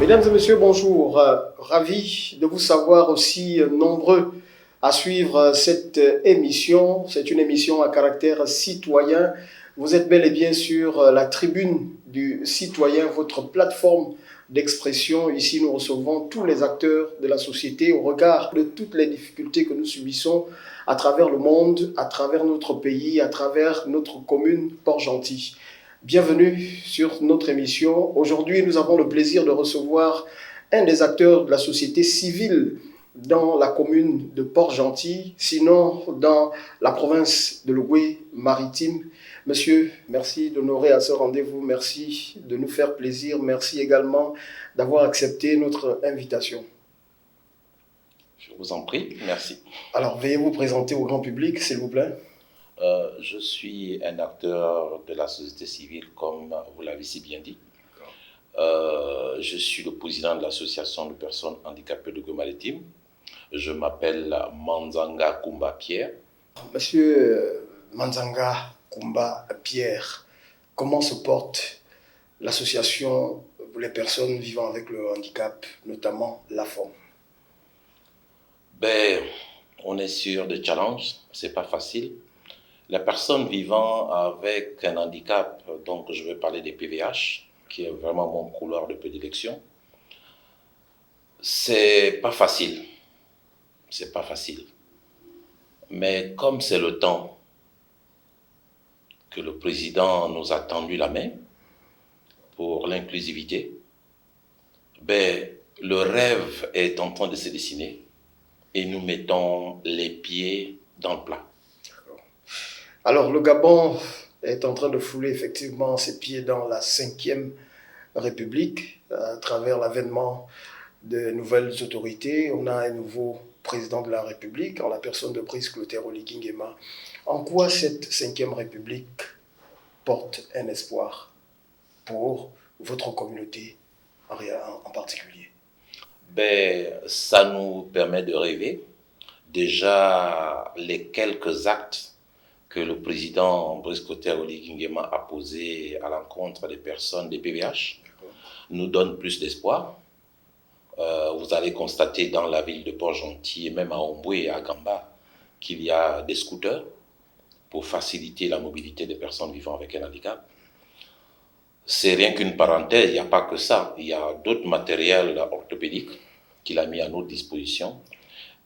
Mesdames et messieurs, bonjour. Ravi de vous savoir aussi nombreux à suivre cette émission. C'est une émission à caractère citoyen. Vous êtes bel et bien sur la tribune du citoyen, votre plateforme d'expression. Ici, nous recevons tous les acteurs de la société au regard de toutes les difficultés que nous subissons à travers le monde, à travers notre pays, à travers notre commune Port-Gentil. Bienvenue sur notre émission. Aujourd'hui, nous avons le plaisir de recevoir un des acteurs de la société civile dans la commune de Port-Gentil, sinon dans la province de l'Ogooué-Maritime. Monsieur, merci d'honorer à ce rendez-vous, merci de nous faire plaisir, merci également d'avoir accepté notre invitation. Je vous en prie, merci. Alors, veuillez vous présenter au grand public, s'il vous plaît. Je suis un acteur de la société civile, comme vous l'avez si bien dit. Je suis le président de l'association de personnes handicapées de l'Ogooué-Maritime. Je m'appelle Manzanga Kumba Pierre. Monsieur Manzanga Kumba Pierre, comment se porte l'association pour les personnes vivant avec le handicap, notamment l'AFOM? On est sur des challenges, c'est pas facile. La personne vivant avec un handicap, donc je vais parler des PVH, qui est vraiment mon couloir de prédilection, c'est pas facile. C'est pas facile. Mais comme c'est le temps que le président nous a tendu la main pour l'inclusivité, le rêve est en train de se dessiner et nous mettons les pieds dans le plat. Alors, le Gabon est en train de fouler effectivement ses pieds dans la 5e République à travers l'avènement de nouvelles autorités. On a un nouveau président de la République en la personne de Brice Clotaire Oligui Nguema. En quoi cette 5e République porte un espoir pour votre communauté en particulier? Ça nous permet de rêver. Déjà, les quelques actes que le président Brice Clotaire Oligui Nguema a posés à l'encontre des personnes des PVH nous donnent plus d'espoir. Vous allez constater dans la ville de Port-Gentil et même à Omboué et à Gamba qu'il y a des scooters pour faciliter la mobilité des personnes vivant avec un handicap. C'est rien qu'une parenthèse, il n'y a pas que ça. Il y a d'autres matériels orthopédiques qu'il a mis à notre disposition.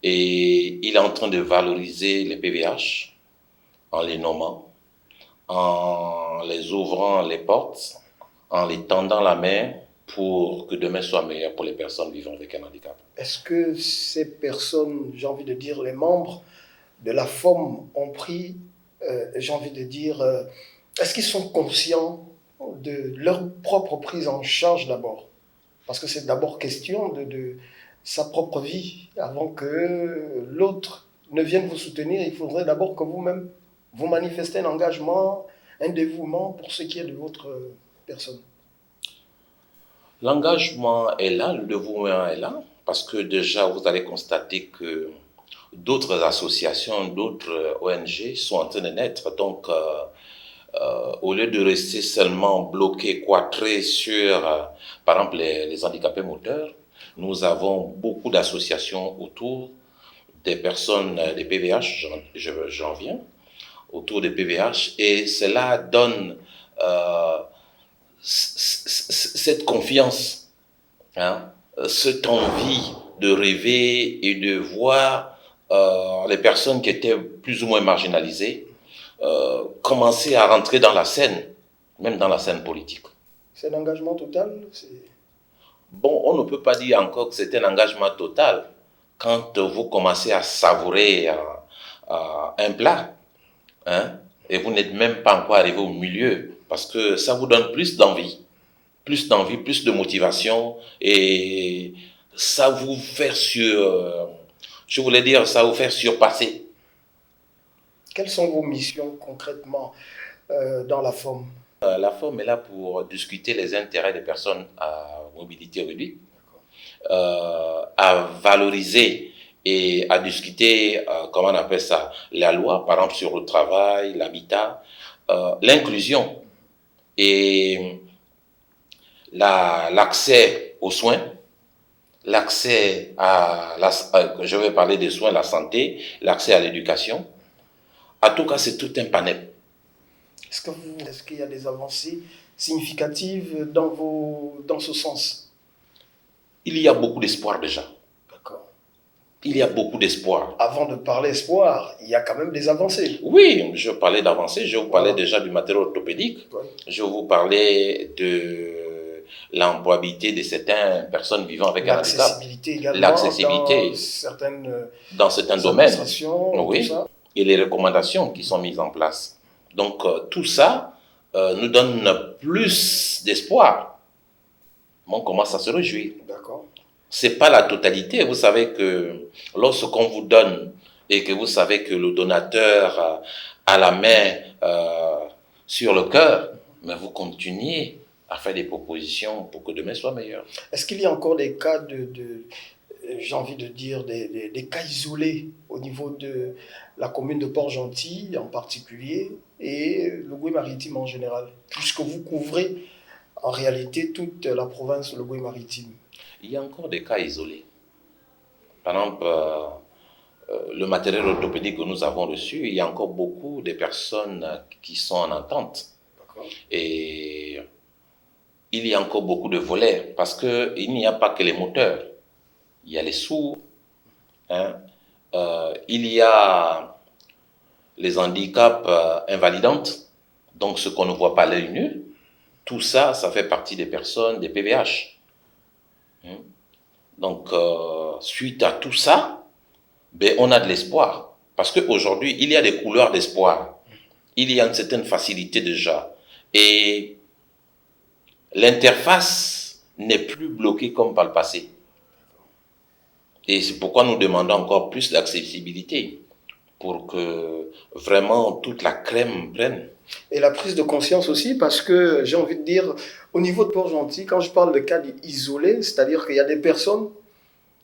Et il est en train de valoriser les PVH en les nommant, en les ouvrant les portes, en les tendant la main pour que demain soit meilleur pour les personnes vivant avec un handicap. Est-ce que ces personnes, j'ai envie de dire les membres de la FOM ont pris, j'ai envie de dire, est-ce qu'ils sont conscients de leur propre prise en charge d'abord? Parce que c'est d'abord question de sa propre vie. Avant que l'autre ne vienne vous soutenir, il faudrait d'abord que vous-même vous manifestez un engagement, un dévouement pour ce qui est de votre personne. L'engagement est là, le dévouement est là, parce que déjà vous allez constater que d'autres associations, d'autres ONG sont en train de naître. Donc, au lieu de rester seulement bloqué, cloîtré sur, par exemple, les handicapés moteurs, nous avons beaucoup d'associations autour des personnes, des PVH, j'en viens, autour des PVH, et cela donne cette confiance, cette envie de rêver et de voir les personnes qui étaient plus ou moins marginalisées commencer à rentrer dans la scène, même dans la scène politique. C'est un engagement total? Bon, on ne peut pas dire encore que c'est un engagement total quand vous commencez à savourer un plat, et vous n'êtes même pas encore arrivé au milieu, parce que ça vous donne plus d'envie, plus de motivation, et ça vous fait ça vous fait surpasser. Quelles sont vos missions concrètement dans la FOM? La FOM est là pour discuter les intérêts des personnes à mobilité réduite, à valoriser et à discuter, comment on appelle ça, la loi, par exemple sur le travail, l'habitat, l'inclusion et l'accès aux soins, l'accès à je vais parler des soins, la santé, l'accès à l'éducation. En tout cas, c'est tout un panel. Est-ce qu'il y a des avancées significatives dans ce sens? Il y a beaucoup d'espoir déjà. D'accord. Il y a beaucoup d'espoir. Avant de parler espoir, il y a quand même des avancées. Oui, je parlais d'avancées. Je vous parlais Voilà. déjà du matériel orthopédique. Oui. Je vous parlais de l'employabilité de certaines personnes vivant avec un handicap. L'accessibilité également L'accessibilité dans certains domaines. oui. Tout ça. Et les recommandations qui sont mises en place. Donc, tout ça nous donne plus d'espoir. On commence à se réjouir. D'accord. C'est pas la totalité. Vous savez que lorsqu'on vous donne et que vous savez que le donateur a la main sur le cœur, mais vous continuez à faire des propositions pour que demain soit meilleur. Est-ce qu'il y a encore des cas j'ai envie de dire, des cas isolés au niveau de la commune de Port-Gentil en particulier et le Goué-Maritime en général, puisque vous couvrez en réalité toute la province de Goué-Maritime? Il y a encore des cas isolés. Par exemple, le matériel orthopédique que nous avons reçu, il y a encore beaucoup de personnes qui sont en attente. Et il y a encore beaucoup de volets parce qu'il n'y a pas que les moteurs. Il y a les sourds, il y a les handicaps invalidantes, donc ce qu'on ne voit pas à l'œil nu. Tout ça, ça fait partie des personnes, des PVH. Donc, suite à tout ça, ben, on a de l'espoir. Parce qu'aujourd'hui, il y a des couleurs d'espoir. Il y a une certaine facilité déjà. Et l'interface n'est plus bloquée comme par le passé. Et c'est pourquoi nous demandons encore plus d'accessibilité pour que vraiment toute la crème prenne. Et la prise de conscience aussi, parce que j'ai envie de dire, au niveau de Port-Gentil, quand je parle de cas isolés, c'est-à-dire qu'il y a des personnes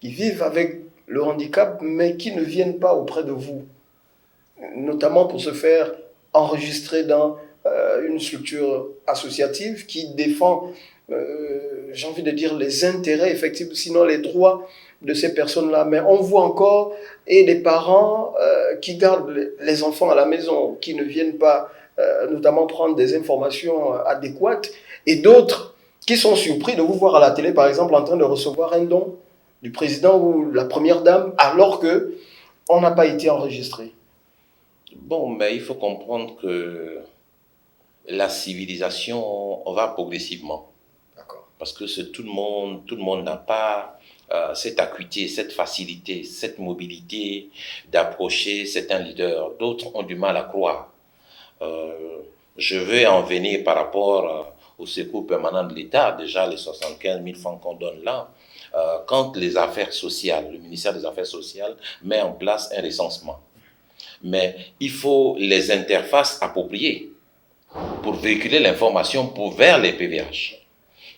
qui vivent avec le handicap, mais qui ne viennent pas auprès de vous, notamment pour se faire enregistrer dans une structure associative qui défend, j'ai envie de dire, les intérêts effectifs, sinon les droits de ces personnes-là. Mais on voit encore des parents qui gardent les enfants à la maison, qui ne viennent pas notamment prendre des informations adéquates, et d'autres qui sont surpris de vous voir à la télé, par exemple, en train de recevoir un don du président ou la première dame, alors qu'on n'a pas été enregistré. Bon, mais il faut comprendre que la civilisation va progressivement. D'accord. Parce que tout le monde n'a pas cette acuité, cette facilité, cette mobilité d'approcher certains leaders. D'autres ont du mal à croire. Je veux en venir par rapport au secours permanent de l'État, déjà les 75 000 francs qu'on donne là, quand les affaires sociales, le ministère des Affaires sociales met en place un recensement. Mais il faut les interfaces appropriées pour véhiculer l'information vers les PVH.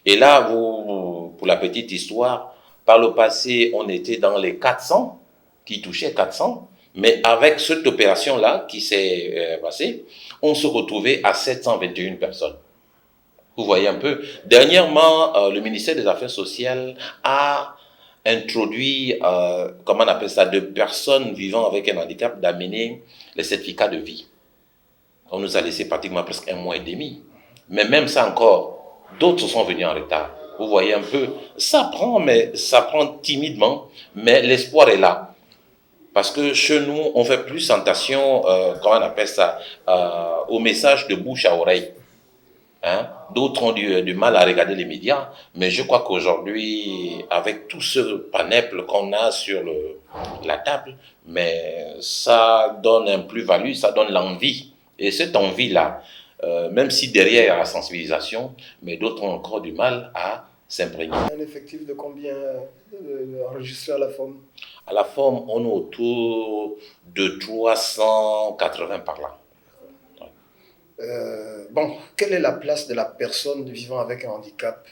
Et là, pour la petite histoire, par le passé, on était dans les 400, qui touchaient 400, mais avec cette opération-là qui s'est passée, on se retrouvait à 721 personnes. Vous voyez un peu. Dernièrement, le ministère des Affaires sociales a introduit, comment on appelle ça, de personnes vivant avec un handicap, d'amener les certificats de vie. On nous a laissé pratiquement presque 1 mois et demi. Mais même ça encore, d'autres sont venus en retard. Vous voyez un peu, ça prend timidement, mais l'espoir est là. Parce que chez nous, on fait plus attention, comment on appelle ça, au message de bouche à oreille. D'autres ont du mal à regarder les médias, mais je crois qu'aujourd'hui, avec tout ce panel qu'on a sur la table, mais ça donne un plus-value, ça donne l'envie. Et cette envie-là, même si derrière il y a la sensibilisation, mais d'autres ont encore du mal à s'imprégner. Un effectif de combien enregistré à la forme? À la forme, on est autour de 380 par là. Bon, quelle est la place de la personne vivant avec un handicap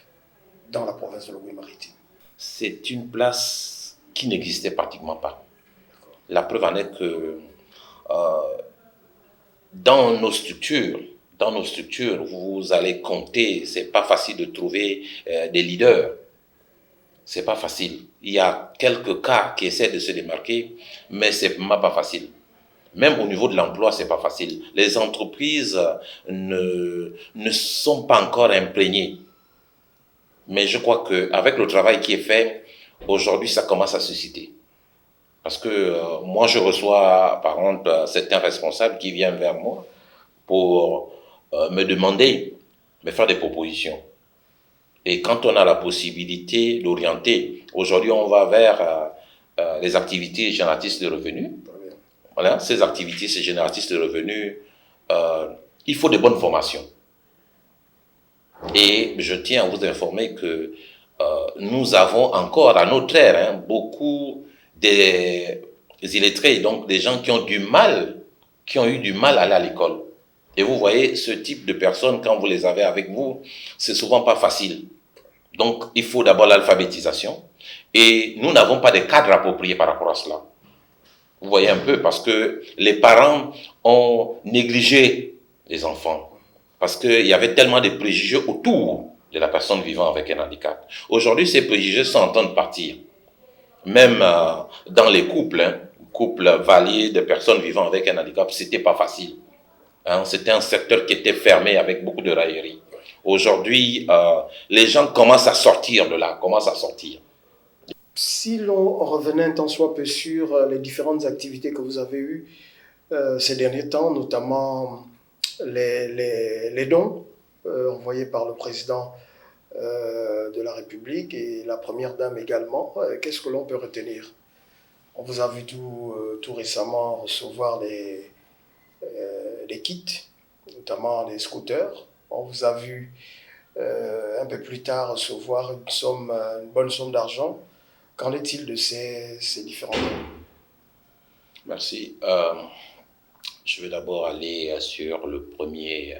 dans la province de Goué-Maritime? C'est une place qui n'existait pratiquement pas. La preuve en est que dans nos structures, vous allez compter, c'est pas facile de trouver des leaders. c'est pas facile. Il y a quelques cas qui essaient de se démarquer, mais c'est vraiment pas facile. Même au niveau de l'emploi, c'est pas facile. Les entreprises ne sont pas encore imprégnées. Mais je crois qu'avec le travail qui est fait, aujourd'hui, ça commence à susciter. Parce que moi, je reçois, par exemple, certains responsables qui viennent vers moi pour me demander, me faire des propositions. Et quand on a la possibilité d'orienter, aujourd'hui, on va vers les activités génératrices de revenus. Voilà, ces activités génératrices de revenus, il faut de bonnes formations. Et je tiens à vous informer que nous avons encore à notre ère beaucoup des illettrés, donc des gens qui ont eu du mal à aller à l'école. Et vous voyez, ce type de personnes, quand vous les avez avec vous, c'est souvent pas facile. Donc, il faut d'abord l'alphabétisation. Et nous n'avons pas de cadre approprié par rapport à cela. Vous voyez un peu, parce que les parents ont négligé les enfants. Parce qu'il y avait tellement de préjugés autour de la personne vivant avec un handicap. Aujourd'hui, ces préjugés sont en train de partir. Même dans les couples, couples variés de personnes vivant avec un handicap, c'était pas facile. C'était un secteur qui était fermé avec beaucoup de railleries. Aujourd'hui, les gens commencent à sortir de là, Si l'on revenait un tant soit peu sur les différentes activités que vous avez eues ces derniers temps, notamment les dons envoyés par le président de la République et la première dame également, qu'est-ce que l'on peut retenir? On vous a vu tout récemment recevoir des kits, notamment des scooters. On vous a vu un peu plus tard recevoir une bonne somme d'argent. Qu'en est-il de ces différents dons? Merci. Je vais d'abord aller sur le premier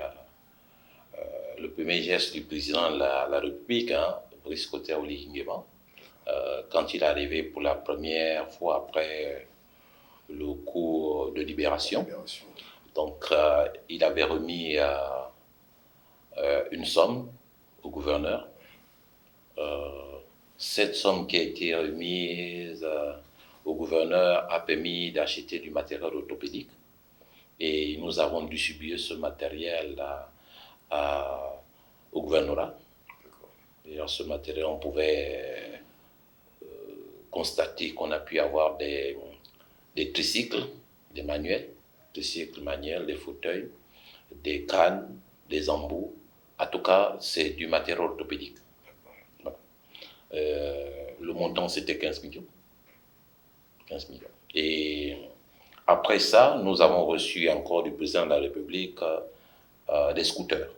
geste du président de la République, Brice Clotaire Oligui Nguema, quand il est arrivé pour la première fois après le cours de libération. Donc, il avait remis une somme au gouverneur. Cette somme qui a été remise au gouverneur a permis d'acheter du matériel orthopédique. Et nous avons distribué ce matériel au gouvernorat. Et dans ce matériel, on pouvait constater qu'on a pu avoir des tricycles, des tricycles manuels, des fauteuils, des cannes, des embouts. En tout cas, c'est du matériel orthopédique. Le montant, c'était 15 millions. 15 millions. Et après ça, nous avons reçu encore du président de la République des scooters.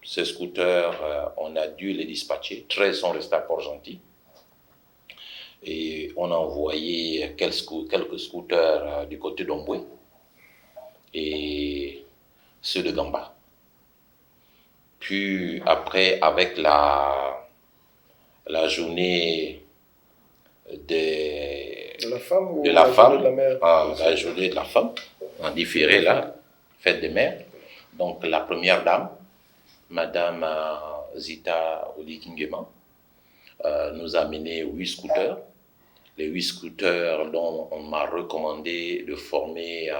Ces scooters, on a dû les dispatcher. 13 sont restés à Port-Gentil. Et on a envoyé quelques scooters du côté d'Omboué et ceux de Gamba. Puis après, avec la journée de la femme ou de la femme, journée de la mère? La journée de la femme, en différé là, fête des mères. Donc la première dame, Madame Zita Oligui Nguema, nous a amené 8 scooters. Les 8 scooters dont on m'a recommandé de former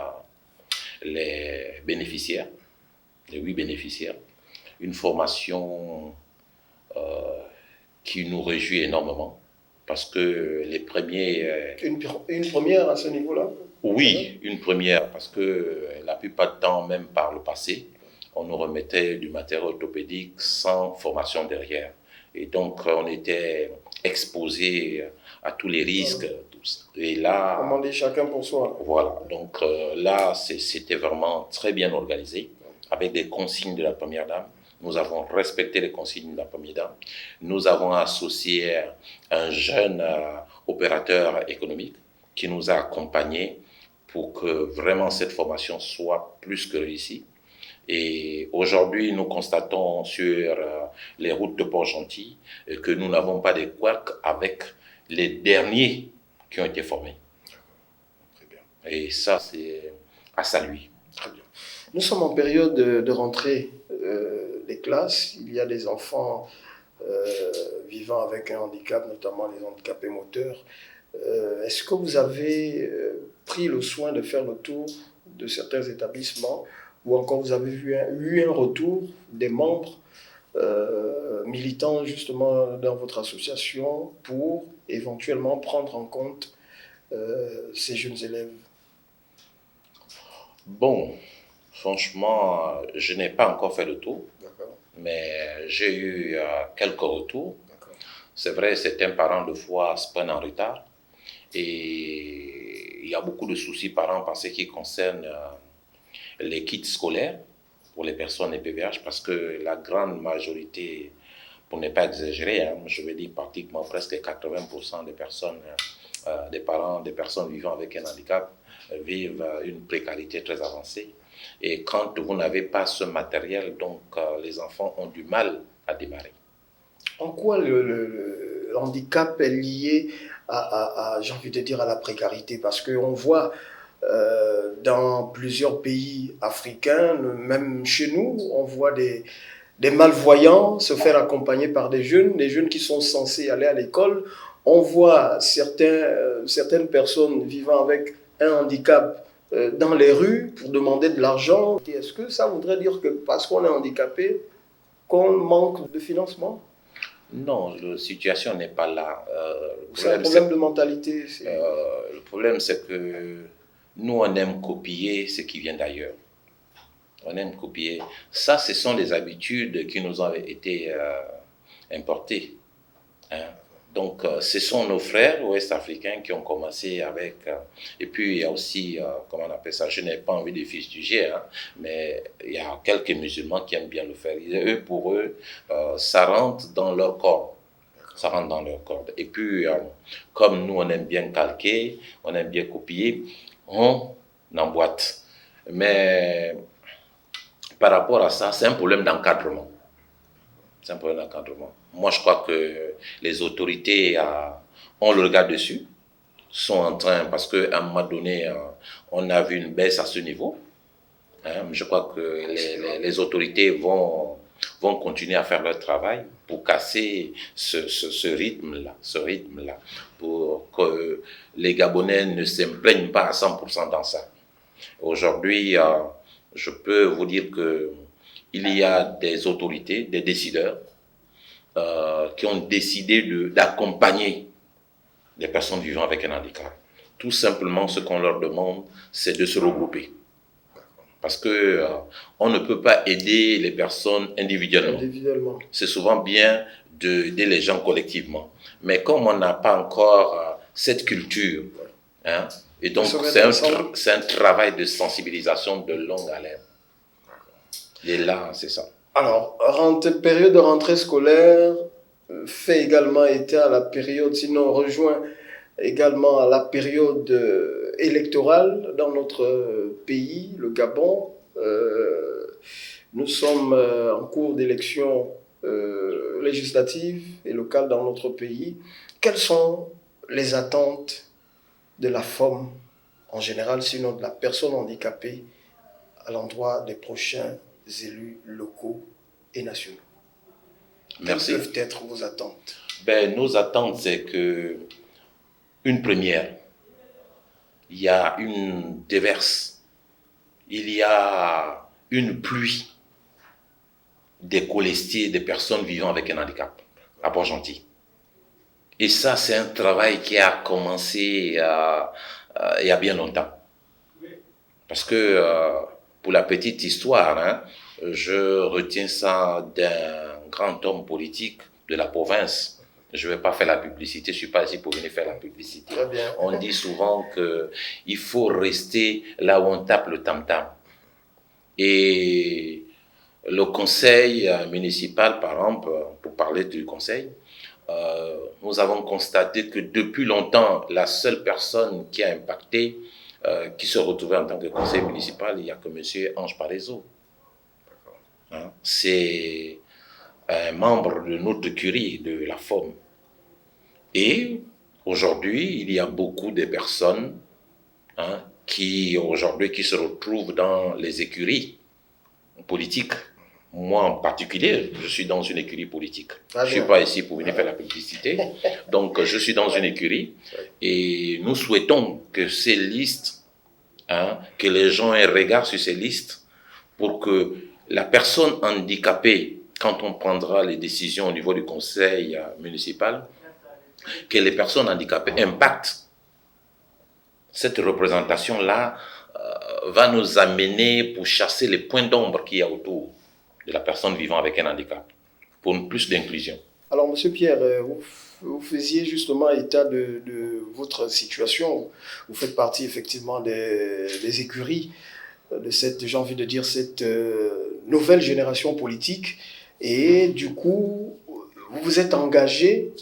les bénéficiaires, les 8 bénéficiaires. Une formation qui nous réjouit énormément parce que les premiers... Une première à ce niveau-là? Oui, une première parce que la plupart du temps, même par le passé, on nous remettait du matériel orthopédique sans formation derrière. Et donc, on était exposé à tous les risques. Tout ça. Et là... Commander chacun pour soi. Voilà. Donc là, c'était vraiment très bien organisé, avec des consignes de la première dame. Nous avons respecté les consignes de la première dame. Nous avons associé un jeune opérateur économique qui nous a accompagnés pour que vraiment cette formation soit plus que réussie. Et aujourd'hui, nous constatons sur les routes de Port-Gentil que nous n'avons pas de couacs avec les derniers qui ont été formés. Très bien. Et ça, c'est à saluer. Très bien. Nous sommes en période de rentrée des classes. Il y a des enfants vivant avec un handicap, notamment les handicapés moteurs. Est-ce que vous avez pris le soin de faire le tour de certains établissements ou encore vous avez eu un retour des membres militants justement dans votre association pour éventuellement prendre en compte ces jeunes élèves? Bon, franchement, je n'ai pas encore fait le tour, D'accord. mais j'ai eu quelques retours. D'accord. C'est vrai, certains parents de fois se prennent en retard et il y a beaucoup de soucis parents par ce qui concerne les kits scolaires pour les personnes EPVH parce que la grande majorité, pour ne pas exagérer, hein, je veux dire pratiquement presque 80% des personnes, des parents, des personnes vivant avec un handicap vivent une précarité très avancée. Et quand vous n'avez pas ce matériel, donc les enfants ont du mal à démarrer. En quoi le handicap est lié j'ai envie de dire, à la précarité? Parce qu'on voit dans plusieurs pays africains, même chez nous, on voit des malvoyants se faire accompagner par des jeunes qui sont censés aller à l'école. On voit certaines personnes vivant avec un handicap dans les rues pour demander de l'argent. Est-ce que ça voudrait dire que parce qu'on est handicapé, qu'on manque de financement? Non, la situation n'est pas là. C'est un problème de mentalité. Le problème, c'est que nous, on aime copier ce qui vient d'ailleurs. On aime copier. Ça, ce sont les habitudes qui nous ont été importées. Hein. Donc, ce sont nos frères ouest-africains qui ont commencé avec... et puis, il y a aussi, comment on appelle ça, je n'ai pas envie de fustiger, hein, mais il y a quelques musulmans qui aiment bien le faire. Eux, pour eux, ça rentre dans leur corps. Ça rentre dans leur corps. Et puis, comme nous, on aime bien calquer, on aime bien copier, on emboîte. Mais par rapport à ça, c'est un problème d'encadrement. C'est un problème d'encadrement. Moi, je crois que les autorités ont le regard dessus, sont en train, parce qu'à un moment donné, on a vu une baisse à ce niveau. Hein, je crois que les autorités vont continuer à faire leur travail pour casser ce rythme-là, pour que les Gabonais ne s'imprègnent pas à 100% dans ça. Aujourd'hui, je peux vous dire qu'il y a des autorités, des décideurs, qui ont décidé d'accompagner les personnes vivant avec un handicap. Tout simplement, ce qu'on leur demande, c'est de se regrouper. Parce que on ne peut pas aider les personnes individuellement. C'est souvent bien d'aider les gens collectivement. Mais comme on n'a pas encore cette culture, hein, et donc c'est un travail de sensibilisation de longue haleine. Et là, c'est ça. Alors, période de rentrée scolaire fait également été à la période, sinon rejoint également à la période électorale dans notre pays, le Gabon. Nous sommes en cours d'élections législatives et locales dans notre pays. Quelles sont les attentes de la femme en général, sinon de la personne handicapée, à l'endroit des prochains élus locaux et nationaux? Merci. Quelles peuvent être vos attentes? Nos attentes, c'est que une première, il y a une déverse, il y a une pluie des colistiers, des personnes vivant avec un handicap à Port-Gentil. Et ça, c'est un travail qui a commencé il y a bien longtemps. Parce que, pour la petite histoire, hein, je retiens ça d'un grand homme politique de la province. Je ne vais pas faire la publicité, je ne suis pas ici pour venir faire la publicité. Très bien. On dit souvent qu'il faut rester là où on tape le tam-tam. Et le conseil municipal, par exemple, pour parler du conseil, nous avons constaté que depuis longtemps, la seule personne qui a impacté, qui se retrouvait en tant que conseil municipal, il n'y a que M. Ange Parezo. Hein? C'est un membre de notre curie, de la FOM. Et aujourd'hui, il y a beaucoup de personnes, hein, qui se retrouvent dans les écuries politiques. Moi en particulier, je suis dans une écurie politique. Ah, je ne suis pas ici pour venir faire la publicité. Donc, je suis dans une écurie et nous souhaitons que ces listes, que les gens aient regard sur ces listes pour que la personne handicapée, quand on prendra les décisions au niveau du conseil municipal, que les personnes handicapées impactent cette représentation-là va nous amener pour chasser les points d'ombre qu'il y a autour de la personne vivant avec un handicap, pour plus d'inclusion. Alors, Monsieur Pierre, vous faisiez justement état de votre situation. Vous faites partie effectivement des écuries de cette, j'ai envie de dire, cette nouvelle génération politique. Et du coup, vous vous êtes engagé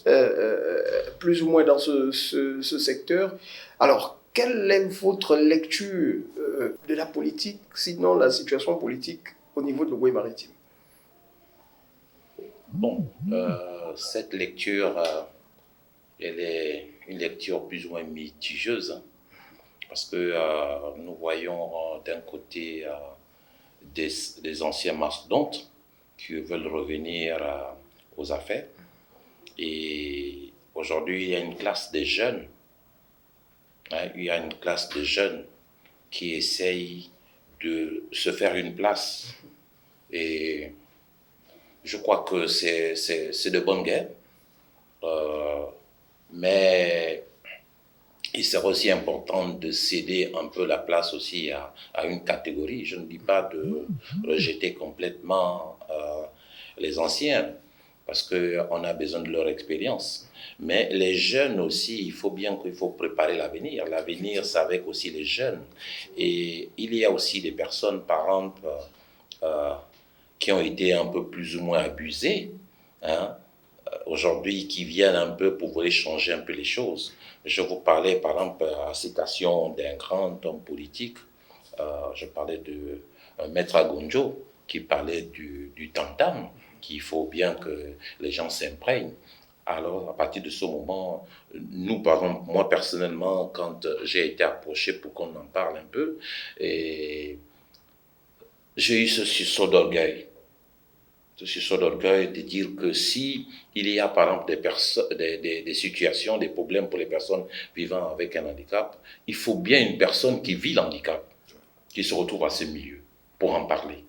plus ou moins dans ce secteur. Alors, quelle est votre lecture de la politique, sinon la situation politique au niveau de l'Ogooué-Maritime? Bon, cette lecture, elle est une lecture plus ou moins mitigieuse, parce que nous voyons d'un côté des anciens mastodontes qui veulent revenir aux affaires, et aujourd'hui il y a une classe de jeunes, qui essayent de se faire une place, et je crois que c'est de bonne guerre, mais il serait aussi important de céder un peu la place aussi à une catégorie. Je ne dis pas de rejeter complètement les anciens, parce qu'on a besoin de leur expérience. Mais les jeunes aussi, il faut préparer l'avenir. L'avenir, c'est avec aussi les jeunes. Et il y a aussi des personnes, par exemple, qui ont été un peu plus ou moins abusées, aujourd'hui, qui viennent un peu pour vouloir changer un peu les choses. Je vous parlais, par exemple, à la citation d'un grand homme politique, je parlais de Maître Agonjo, qui parlait du tam-tam, qu'il faut bien que les gens s'imprègnent. Alors, à partir de ce moment, nous, par exemple, moi personnellement, quand j'ai été approché pour qu'on en parle un peu, et j'ai eu ce sursaut d'orgueil. Ce sursaut d'orgueil de dire que si il y a, par exemple, des situations, des problèmes pour les personnes vivant avec un handicap, il faut bien une personne qui vit l'handicap, qui se retrouve à ce milieu, pour en parler.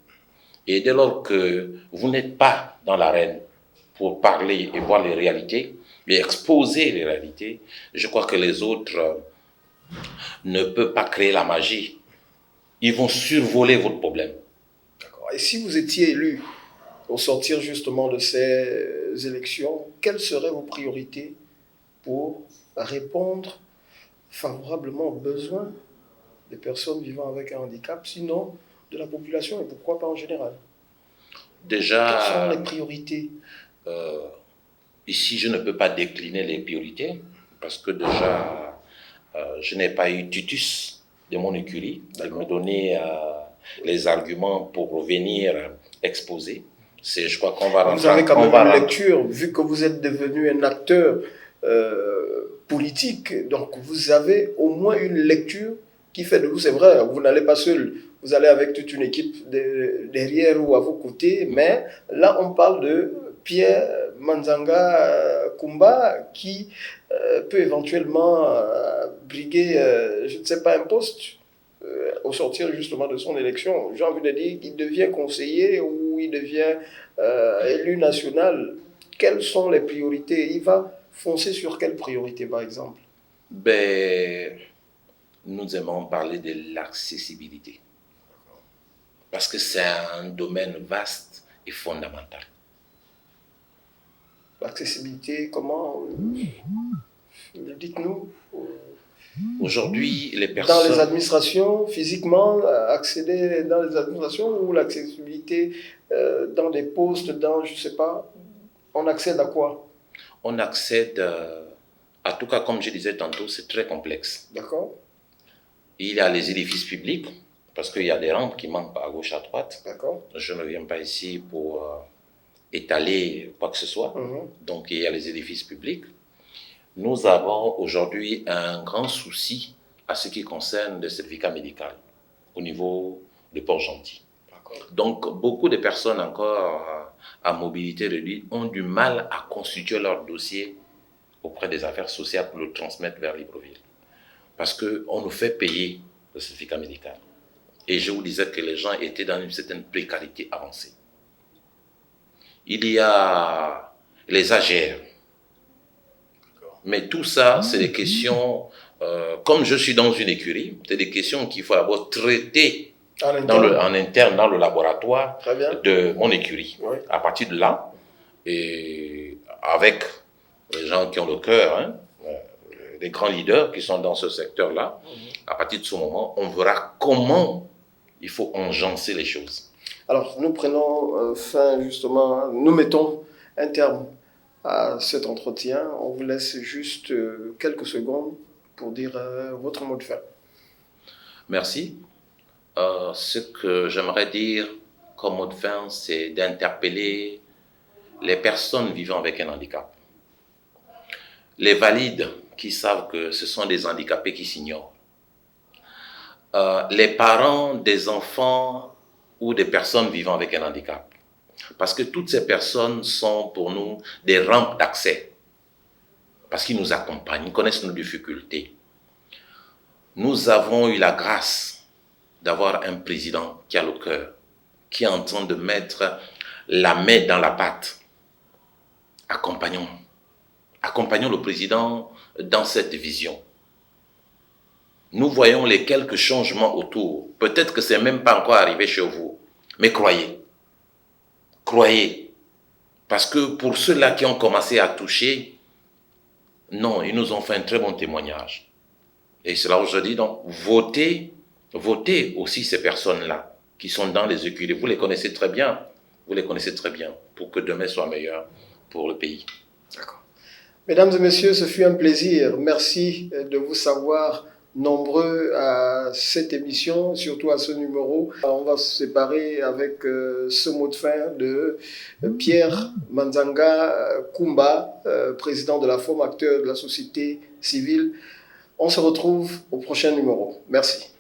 Et dès lors que vous n'êtes pas dans l'arène pour parler et voir les réalités, et exposer les réalités, je crois que les autres ne peuvent pas créer la magie. Ils vont survoler votre problème. D'accord. Et si vous étiez élu au sortir justement de ces élections, quelles seraient vos priorités pour répondre favorablement aux besoins des personnes vivant avec un handicap, sinon de la population, et pourquoi pas en général? Déjà, quelles sont les priorités? Ici, je ne peux pas décliner les priorités, parce que déjà, je n'ai pas eu tutus de mon écurie de me donner les arguments pour venir exposer. Je crois qu'on va rentrer. Vous avez quand même une lecture, vu que vous êtes devenu un acteur politique, donc vous avez au moins une lecture qui fait de vous, c'est vrai, vous n'allez pas seul, vous allez avec toute une équipe derrière ou à vos côtés, mais là on parle de Pierre Manzanga Kumba qui peut éventuellement briguer, je ne sais pas, un poste au sortir justement de son élection. J'ai envie de dire qu'il devient conseiller ou il devient élu national. Quelles sont les priorités? Il va foncer sur quelles priorités, par exemple? Nous aimons parler de l'accessibilité, parce que c'est un domaine vaste et fondamental. L'accessibilité, comment? Dites-nous. Aujourd'hui, les personnes... Dans les administrations, physiquement, accéder dans les administrations, ou l'accessibilité dans des postes, dans, je ne sais pas, on accède à quoi? On accède, en tout cas, comme je disais tantôt, c'est très complexe. D'accord. Il y a les édifices publics, parce qu'il y a des rampes qui manquent à gauche, à droite. D'accord. Je ne viens pas ici pour étaler quoi que ce soit. Donc, il y a les édifices publics. Nous avons aujourd'hui un grand souci à ce qui concerne le certificat médical au niveau de Port-Gentil. Donc, beaucoup de personnes encore à mobilité réduite ont du mal à constituer leur dossier auprès des affaires sociales pour le transmettre vers Libreville. Parce qu'on nous fait payer le certificat médical. Et je vous disais que les gens étaient dans une certaine précarité avancée. Il y a les AGR. Mais tout ça, c'est des questions, comme je suis dans une écurie, c'est des questions qu'il faut d'abord traiter en interne dans le laboratoire de mon écurie. Oui. À partir de là, et avec les gens qui ont le cœur, hein, les grands leaders qui sont dans ce secteur-là, à partir de ce moment, on verra comment il faut enjancer les choses. Alors, nous prenons fin justement, nous mettons un terme à cet entretien. On vous laisse juste quelques secondes pour dire votre mot de fin. Merci. Ce que j'aimerais dire comme mot de fin, c'est d'interpeller les personnes vivant avec un handicap. Les valides qui savent que ce sont des handicapés qui s'ignorent. Les parents des enfants ou des personnes vivant avec un handicap. Parce que toutes ces personnes sont pour nous des rampes d'accès. Parce qu'ils nous accompagnent, ils connaissent nos difficultés. Nous avons eu la grâce d'avoir un président qui a le cœur, qui est en train de mettre la main dans la pâte. Accompagnons le président dans cette vision. Nous voyons les quelques changements autour. Peut-être que ce n'est même pas encore arrivé chez vous. Mais croyez. Croyez. Parce que pour ceux-là qui ont commencé à toucher, non, ils nous ont fait un très bon témoignage. Et c'est là où je dis donc, votez aussi ces personnes-là qui sont dans les écuries. Vous les connaissez très bien. Vous les connaissez très bien pour que demain soit meilleur pour le pays. D'accord. Mesdames et messieurs, ce fut un plaisir. Merci de vous savoir nombreux à cette émission, surtout à ce numéro. On va se séparer avec ce mot de fin de Pierre Manzanga Kumba, président de la FOM, acteur de la société civile. On se retrouve au prochain numéro. Merci.